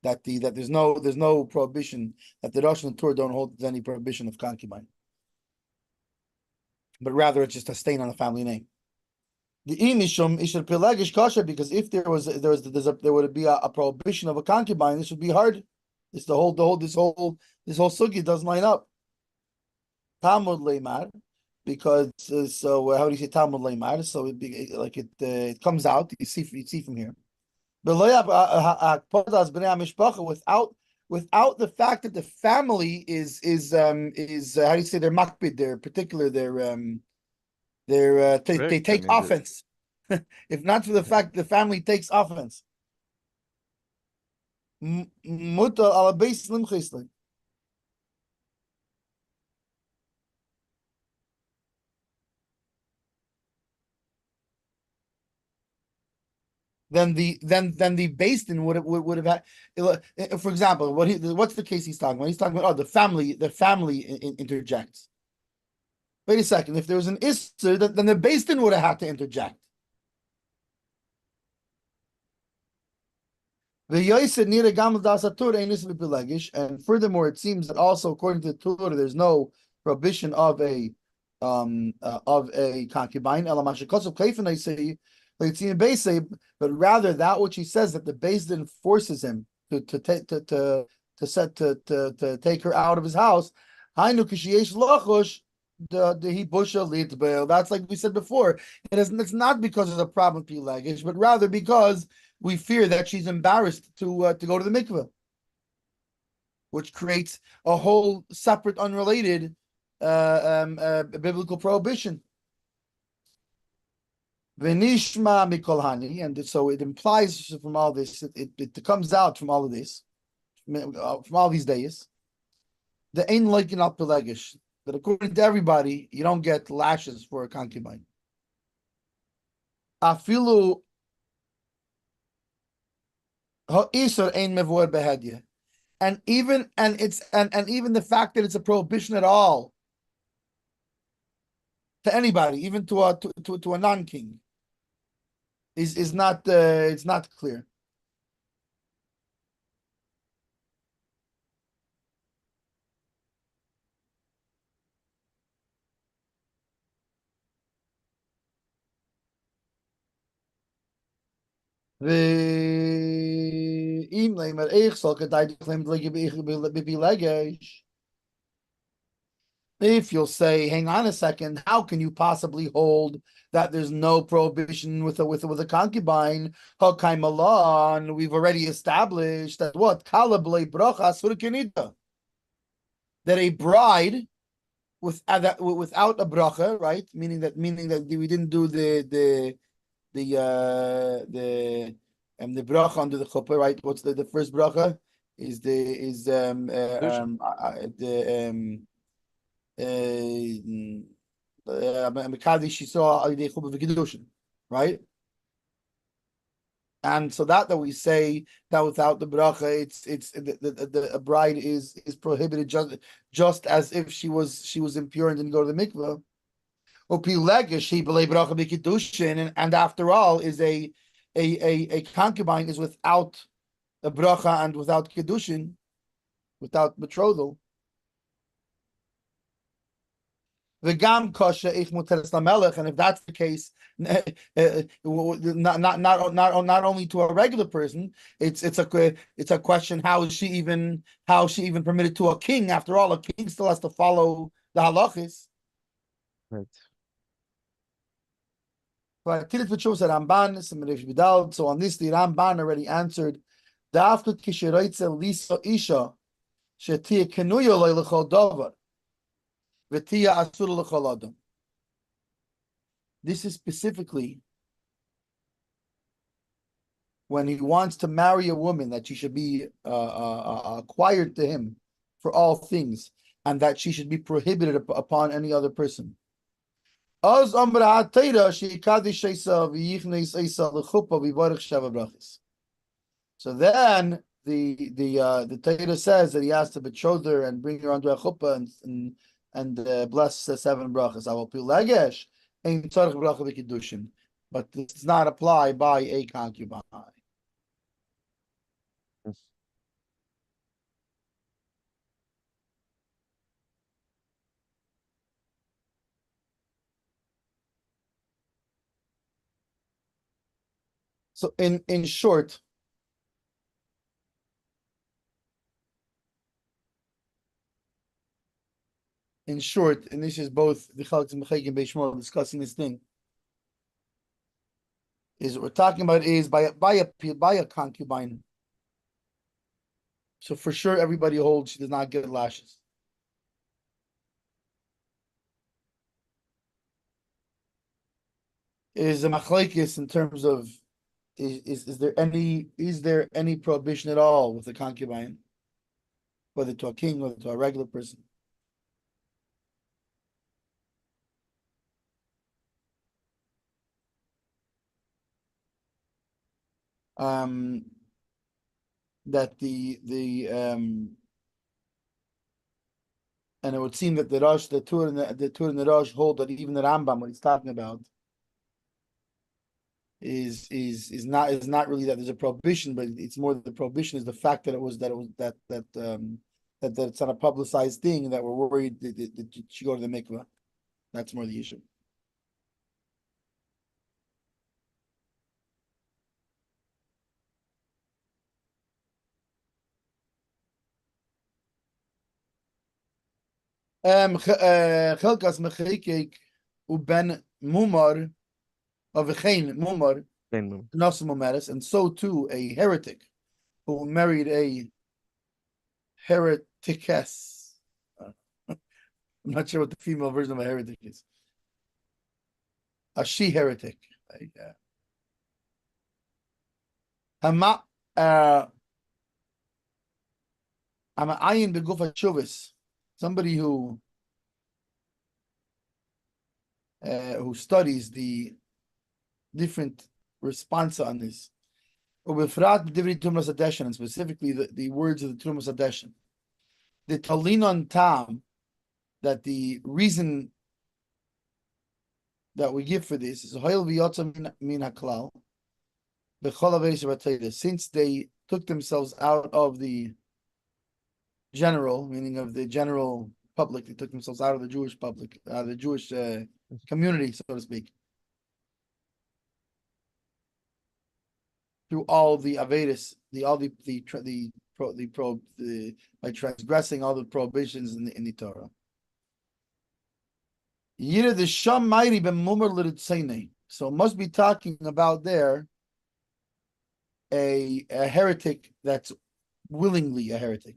That there's no prohibition, that the Rosh and the Torah don't hold any prohibition of concubine, but rather it's just a stain on the family name. The imishum ishal pelagish kasha, because if there would be a prohibition of a concubine, this would be hard. This whole sugi doesn't line up. Talmud leimar, because how do you say Talmud leimar? So it comes out. You see from here. Without the fact that the family is how do you say, they're makbid, they're particular, they take offense. If not for the fact the family takes offense. Then the Beis Din would have had, for example, what's the case he's talking about? He's talking about the family interjects. Wait a second. If there was an Isser, then the Beis Din would have had to interject. And furthermore, it seems that also according to the Torah, there's no prohibition of a concubine. But rather that which he says, that the Beis Din forces him to take her out of his house. That's like we said before. It's not because there's a problem with luggage, but rather because we fear that she's embarrassed to go to the mikveh. which creates a whole separate, unrelated biblical prohibition. Venishma mikolhani, and so it implies from all this, it comes out from all of this, from all these days, the ain like not pelegish, that according to everybody, you don't get lashes for a concubine. Afilu ha'isur ein mevor behedya, and even the fact that it's a prohibition at all to anybody, even to a non-king, is not it's not clear. If you'll say, hang on a second, how can you possibly hold that there's no prohibition with a concubine? And we've already established that what? That a bride without a bracha, right? Meaning that we didn't do the bracha under the chuppah, right? What's the first bracha? Is she saw right? And so that we say that without the bracha, it's a bride is prohibited just as if she was impure and didn't go to the mikveh. And after all, is a concubine is without a bracha and without kiddushin, without betrothal. The gam kosher ich muteres lamelech, and if that's the case, not only to a regular person, it's a question how is she even permitted to a king? After all, a king still has to follow the halachis. Right. So on this, the Ramban already answered. This is specifically when he wants to marry a woman, that she should be acquired to him for all things, and that she should be prohibited upon any other person. So then the Torah says that he has to betroth her and bring her under a chuppah and bless the 7 brachas. I will pilegesh ein tzarich bracha v'kiddushin, but this does not apply by a concubine. So in short, and this is both the Chalks and Mechayk and Beishmor discussing this thing, is what we're talking about is by a concubine. So for sure, everybody holds she does not get lashes. Is a machlekes in terms of is there any prohibition at all with a concubine, whether to a king, whether to a regular person? That and it would seem that the Tur and the Rosh hold that even the Rambam, what he's talking about, is not really that there's a prohibition, but it's more that the prohibition is the fact that it's not a publicized thing, that we're worried that she go to the mikveh. That's more the issue. Chelkas mechayik uben mumar of v'chein mumar nasim umeres, and so too a heretic who married a hereticess. I'm not sure what the female version of a heretic is. A she heretic. Hama I'm an ayin begufa chuvis. Somebody who studies the different response on this. And specifically the words of the Trumas Adeshan. The Talinon Tam, that the reason that we give for this is since they took themselves out of the general, meaning of the general public, they took themselves out of the Jewish public, the Jewish community, so to speak, through all the Avedis, by transgressing all the prohibitions in the Torah. So it must be talking about there a heretic that's willingly a heretic.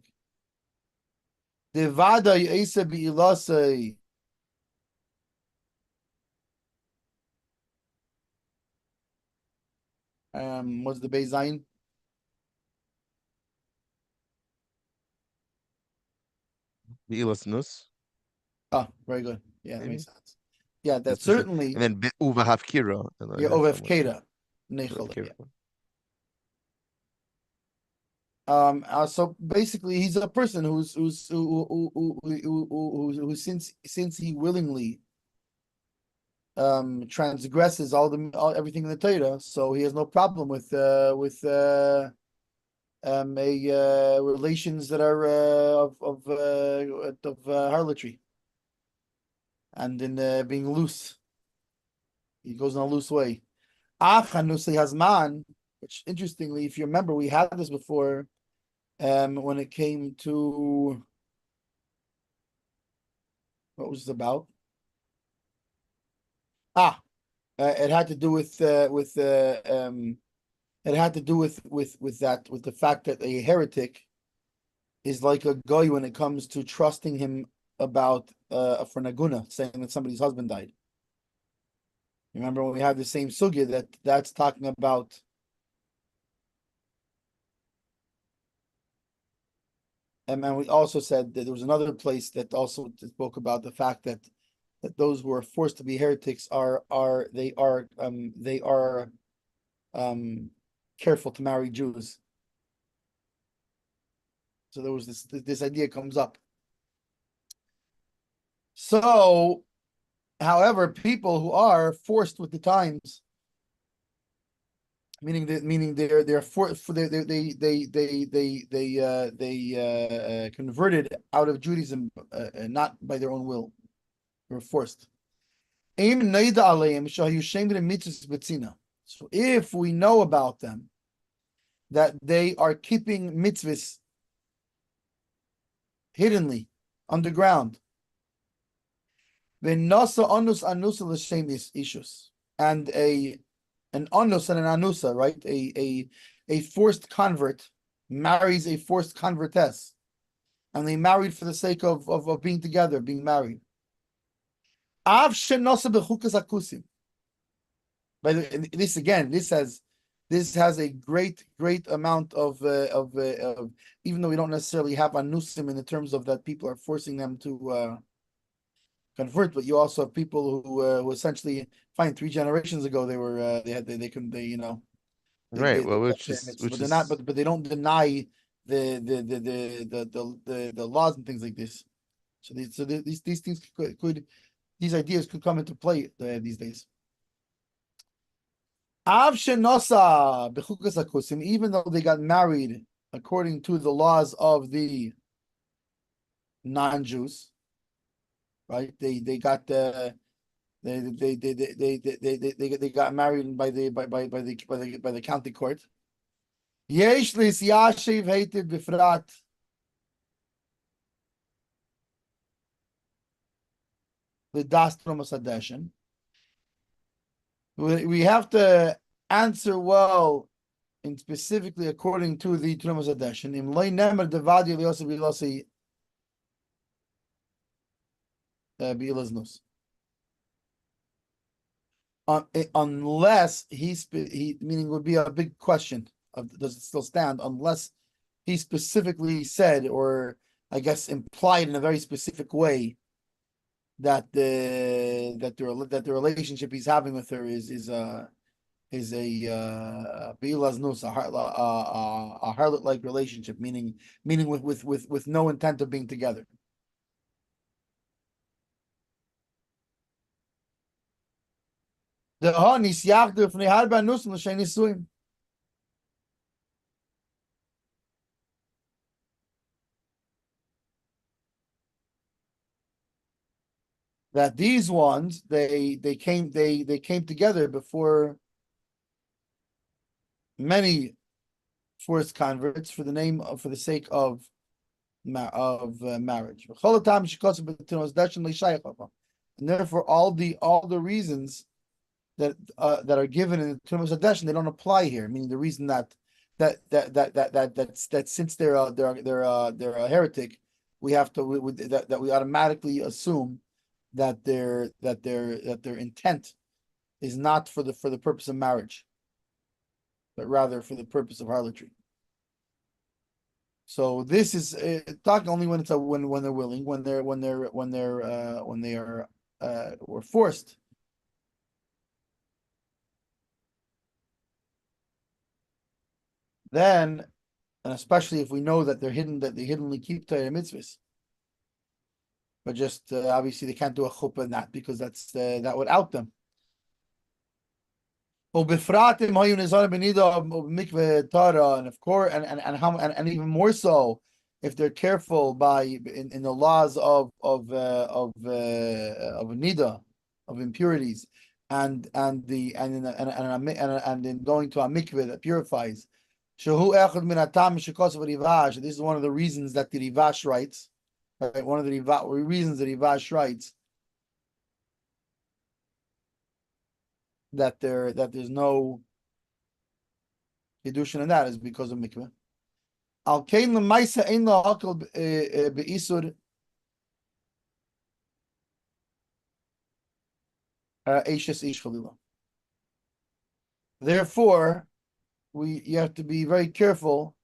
What's the Beis The Ilas Nus, Oh, very good. Yeah, that maybe. makes sense. Yeah, It's that's just like, certainly and then Uva Hafkira. yeah, Ovef Keda. Yeah. So basically, he's a person who since he willingly transgresses everything in the Torah, so he has no problem with relations that are of harlotry, and in being loose. He goes in a loose way. Hazman, which interestingly, if you remember, we had this before when it came to what was it about? It had to do with it had to do with the fact that a heretic is like a guy when it comes to trusting him about for naguna, saying that somebody's husband died. Remember when we had the same sugya that's talking about and we also said that there was another place that also spoke about the fact that those who are forced to be heretics are careful to marry Jews. So there was this idea comes up. So, however, people who are forced with the times, meaning they're converted out of Judaism, not by their own will, they were forced. So if we know about them that they are keeping mitzvahs hiddenly underground, and an onus and an anusa, right? A forced convert marries a forced convertess, and they married for the sake of being together, being married. By this again, this has a great amount of even though we don't necessarily have anusim in the terms of that people are forcing them to convert, but you also have people who essentially find 3 generations ago they were they couldn't Right. Well, but they're not but they don't deny the laws and things like this. So these things could these ideas could come into play these days. Even though they got married according to the laws of the non-Jews, right? They got they got married by the county court. We have to answer well and specifically according to the Trumas Adeshin, im loy nemer devadi liyosi bilosi bilaznus. Unless he meaning would be a big question of does it still stand unless he specifically said, or I guess implied in a very specific way, that the relationship he's having with her is a bilaznus, a harlot like relationship, meaning with no intent of being together. That these ones they came together before many forced converts for the sake of marriage. And therefore all the reasons that are given in the Tumas Hadeshin, they don't apply here. Meaning the reason that since they're a heretic, we have to that we automatically assume that their intent is not for the purpose of marriage, but rather for the purpose of harlotry. So this is talking only when it's when they're willing, when they are or forced. Then, and especially if we know that they hiddenly keep Torah mitzvahs, but just obviously they can't do a chuppah in that because that would out them. And of course, and even more so if they're careful in the laws of nida, of impurities, and in going to a mikveh that purifies. This is one of the reasons that the Rivash writes. Right? One of the reasons that Rivash writes that there's no kedushin in that is because of mikveh. Al kain lemaisa ein la hakol beisur eishes ish chalila. Therefore, you have to be very careful.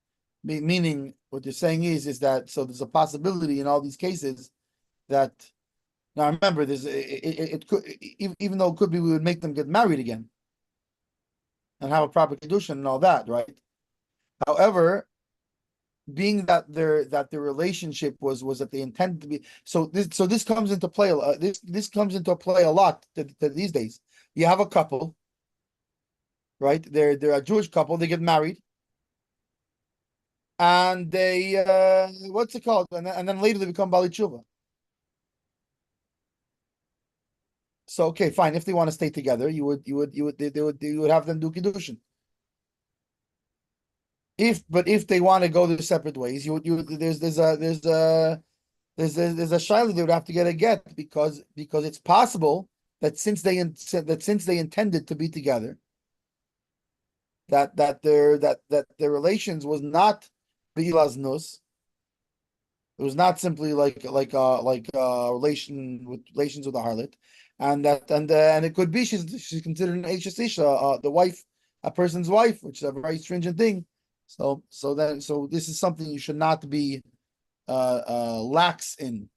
Meaning, what they're saying is that so there's a possibility in all these cases that now remember it could, even though it could be we would make them get married again and have a proper kedushin and all that, right? However, being that their relationship was that they intended to be this comes into play. This comes into play a lot these days. You have a couple, right? They're a Jewish couple. They get married, and they what's it called? And then later they become Bali Tshuva. So okay, fine. If they want to stay together, you would have them do kiddushin. If they want to go their separate ways, there's a shaila they would have to get a get because it's possible that since they intended to be together, that their relations was not bilaznus. It was not simply like relations with a harlot, and it could be she's considered an Eishes Isha, the wife, a person's wife, which is a very stringent thing. So this is something you should not be lax in,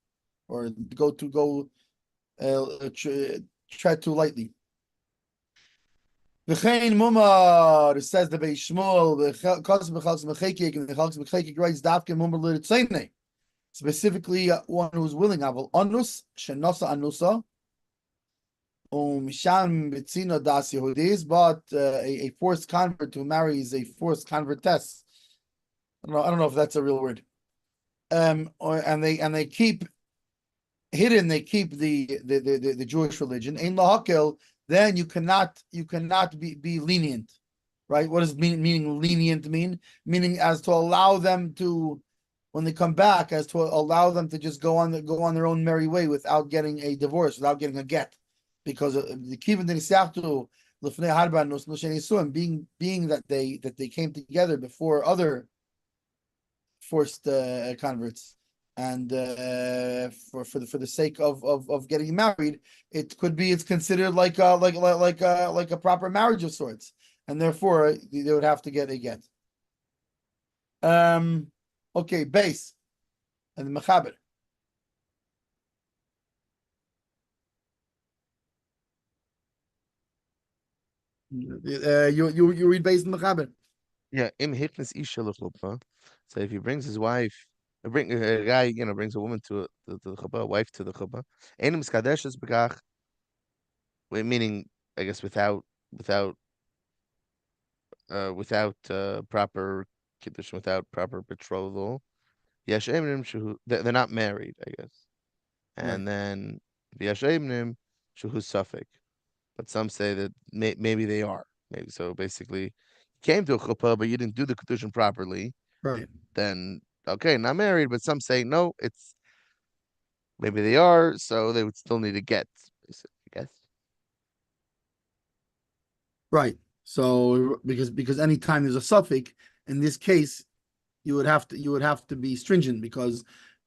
or tread too lightly. V'chein mumar, says the Beis Shmuel, v'chals mechekik, and the chals mechekik writes dafke mumar l'ritzaynei. Specifically, one who's willing. Aval anus shenosa anusa, misham betzina das Yehudis, but a forced convert who marries a forced convertess. I don't know if that's a real word. And they keep hidden. They keep the Jewish religion. Ein lahakel. Then you cannot be lenient, right? What does meaning lenient mean? Meaning as to allow them to, when they come back, as to allow them to just go on their own merry way without getting a divorce, without getting a get, because the kivin denisachtu being that they came together before other forced converts, and for the sake of getting married, it's considered like a proper marriage of sorts, and therefore they would have to get a get. Okay, base and mechaber. You read base and mechaber. Yeah, im hitnes isha l'chuppah. So if he brings his wife, bring a guy, brings a woman to the chuppah, a wife to the chuppah. Ein miskadeshes begach, meaning, I guess, without proper kiddush, without proper betrothal. Yesh emrim shehu, they're not married, I guess. Right. And then yesh emrim shehu suffik. But some say that maybe they are. Maybe so. Basically, you came to a chuppah, but you didn't do the kedushin properly. Right. Then okay, not married. But some say no, it's maybe they are, so they would still need a get. I guess. Right. So because anytime there's a suffix, in this case, you would have to be stringent, because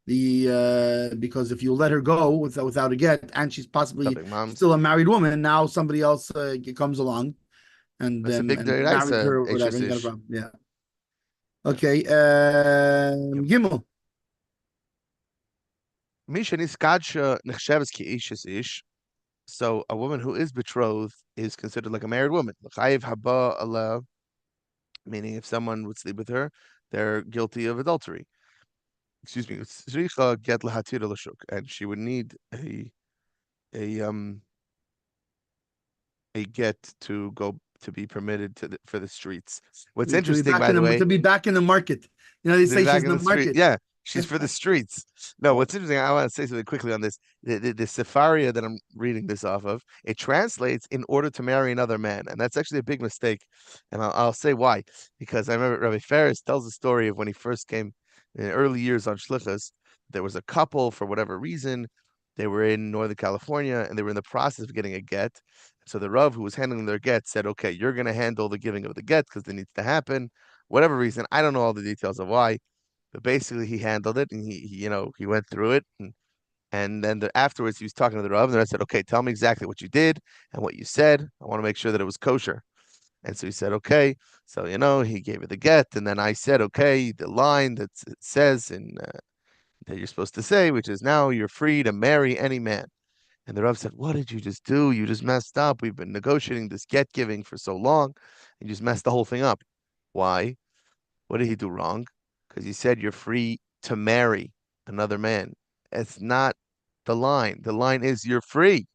if you let her go without a get, and she's possibly Suffik moms. still a married woman, now somebody else comes along and That's a big marries deraisa. her or whatever, and you got a Ish. problem. Yeah. Okay. Gimel. Misha niskadsha nechshavas ki ish. So a woman who is betrothed is considered like a married woman. L'chayiv haba ala, meaning if someone would sleep with her, they're guilty of adultery. Excuse me. Tzricha get lahatira l'shuk, and she would need a um a get to go to be permitted for the streets. What's interesting, by the way, To be back in the market. They to be say she's back in in the the street. market. Yeah, she's for the streets. No, what's interesting, I want to say something quickly on this. The Sepharia that I'm reading this off of, it translates in order to marry another man. And that's actually a big mistake. And I'll say why. Because I remember Rabbi Ferris tells the story of when he first came in the early years on shlichus. There was a couple, for whatever reason, they were in Northern California and they were in the process of getting a get. So the Rav who was handling their get said, okay, you're going to handle the giving of the get because it needs to happen. Whatever reason, I don't know all the details of why, but basically he handled it and he went through it, and then afterwards he was talking to the Rav and I said, okay, tell me exactly what you did and what you said. I want to make sure that it was kosher. And so he said, okay. So he gave it the get, and then I said, okay, the line that it says that you're supposed to say, which is now you're free to marry any man. And the Rav said, what did you just do? You just messed up. We've been negotiating this get giving for so long. You just messed the whole thing up. Why? What did he do wrong? Because he said you're free to marry another man. It's not the line. The line is you're free.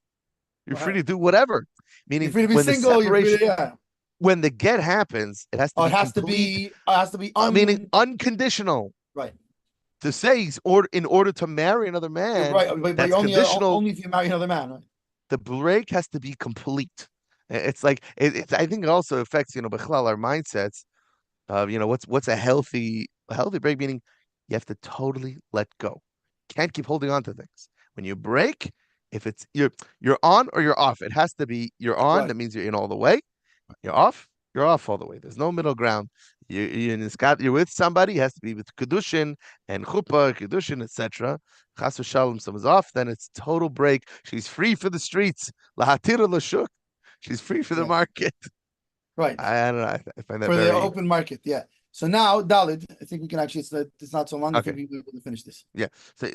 You're free Wow. to do whatever. You're Meaning free to be when the single. You're free separation, to, yeah. when the get happens, it has to Oh, be complete, it has to be meaning unconditional. right. To say in order to marry another You're man, right, but that's conditional. only if you marry another man, right? The break has to be complete. It's like it's. I think it also affects bechlal our mindsets of what's a healthy break, meaning you have to totally let go. Can't keep holding on to things. When you break, if it's you're on or you're off, it has to be you're on. Right. That means you're in all the way. You're off all the way. There's no middle ground. You're with somebody. It has to be with kedushin and chuppah, kedushin, etc. Chas v'shalom, someone's off, then it's total break. She's free for the streets. Lahatira l'shuk. She's free for the Yeah. market. Right. I don't know. I find that For the very. open market, yeah. So now, Dalit, I think we can actually. It's not so long. I Okay. think we'll be able to finish this. Yeah. So the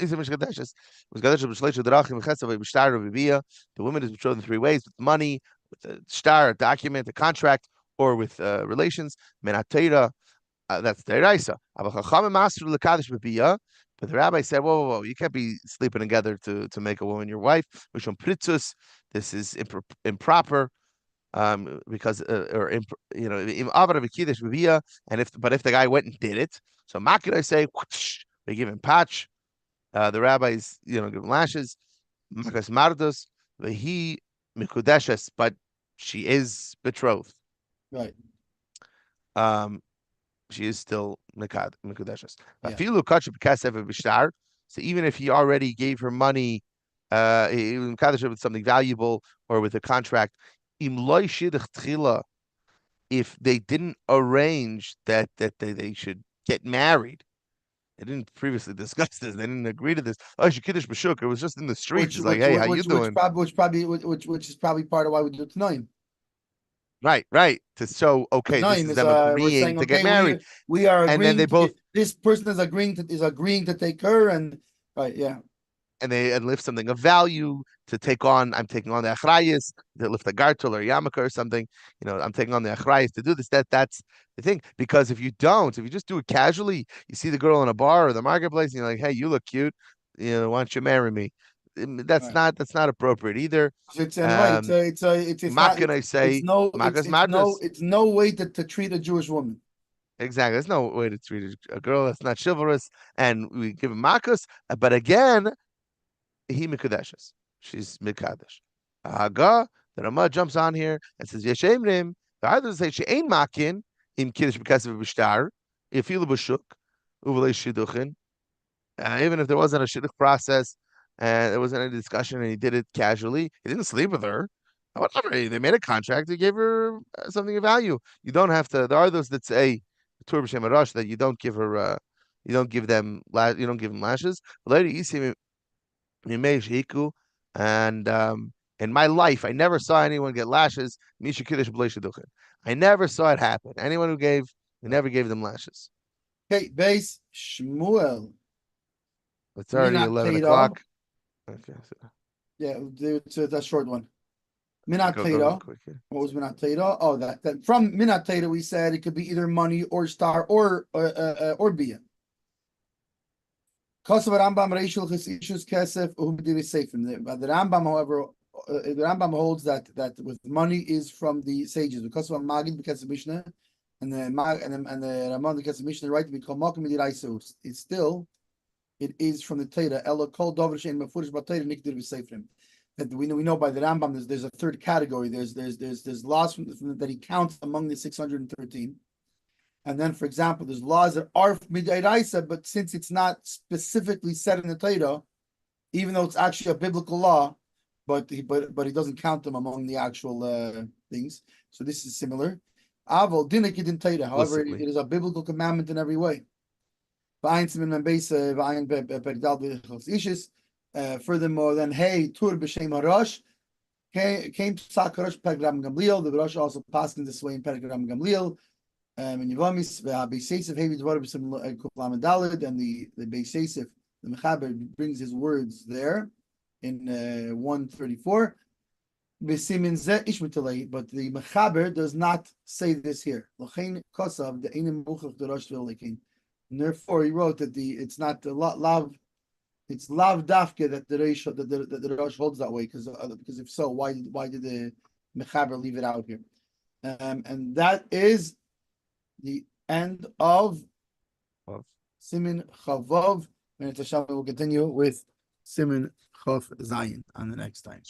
woman is betrothed in three ways: with money, with a star, a document, a contract, or with relations. Menatera, that's the Raisa. But the rabbi said, whoa, you can't be sleeping together to make a woman your wife. This is improper. Because or and if the guy went and did it, so makir I say whoosh, they give him patch. The rabbis give him lashes. Makas mardos he mikudeshes, but she is betrothed. Right. Um, she is still mikudeshes. Yeah. So even if he already gave her money, with something valuable or with a contract, im loy shidduch tchila, if they didn't arrange that they should get married. They didn't previously discuss this. They didn't agree to this. Oh, she kiddush b'shuk. It was just in the streets. Which It's like, which hey, how you which which doing? probably which probably which is probably part of why we do tonight. Right, right. To show, okay, this Tonight is is them we're agreeing saying to get okay, married, we are and then they agreeing both this person is agreeing to take her, and right, yeah. and they lift something of value to take on. I'm taking on the achrayis to lift a gartel or yarmulke or something. I'm taking on the achrayis to do this. That's the thing. Because if you don't, if you just do it casually, you see the girl in a bar or the marketplace, and you're like, hey, you look cute. Why don't you marry me? That's Right. not appropriate either. So it's and right. Um, It's not Makan, I it's say, no Makas Madras. it's no way to treat a Jewish woman. Exactly. There's no way to treat a girl that's not chivalrous, and we give him makas. But again, he mikadeshes. She's mikadesh. Haga, the Rama jumps on here and says, Yeshemrim, the others say she ain't makin, im kiddush because of a b'shtar, if you b'shuk, uvalei shiduchin. Even if there wasn't a shidduch process and there wasn't any discussion and he did it casually, he didn't sleep with her. Whatever, they made a contract, he gave her something of value. You don't have to, there are those that say, Tur b'shem Arash, that you don't give her, you don't give them, you don't give them lashes. But later, you see and in my life, I never saw anyone get lashes. Misha Kiddush B'lei Shidduchin. I never saw it happen. Anyone who gave, we Right. never gave them lashes. Okay, base Shmuel It's already Minat 11 Teda. o'clock. Okay, so Yeah, it's a short one. Minat go real Teda. quick here. What was Minat Teda? Oh, that from Minat Teda we said it could be either money or star or bia. Kosovo Rambam Reishul Chesishus Kesef Uhumdiri Seifim. But the Rambam, however, the Rambam holds that with money is from the sages. Because of Magid because of Mishnah, and the Ramon because of Mishnah, right to be called Malkim Midiraisu. It's still it is from the Torah. Ella Kol Dover Shein Mefurish Batayra Nikdir V'Seifrim. That we know by the Rambam. There's a third category. There's laws that he counts among the 613. And then, for example, there's laws that are midairaisa, but since it's not specifically said in the Torah, even though it's actually a biblical law, but he doesn't count them among the actual things. So this is similar. Avol dinakid in Torah. However, it is a biblical commandment in every way. Furthermore, then hey, tur b'shem harash came to Sakarash Pegram Gamliel. The Rosh also passed in this way in Pegram Gamliel. And Yavamis Beis Yosef Hevi Dvar B'Sim Kulam Dalid, and the Beis Yosef, the Mechaber brings his words there in 134. B'Simin Zeh Ishmitalei, but the Mechaber does not say this here. L'chein Kosav the Einim Muchach Darash V'Lekin. And therefore, he wrote that it's not the lav. It's lav dafke that the Rosh holds that way, because if so, why did the Mechaber leave it out here? And that is the end of Simin Chavav. And we'll continue with Simin Chav Zayin on the next time.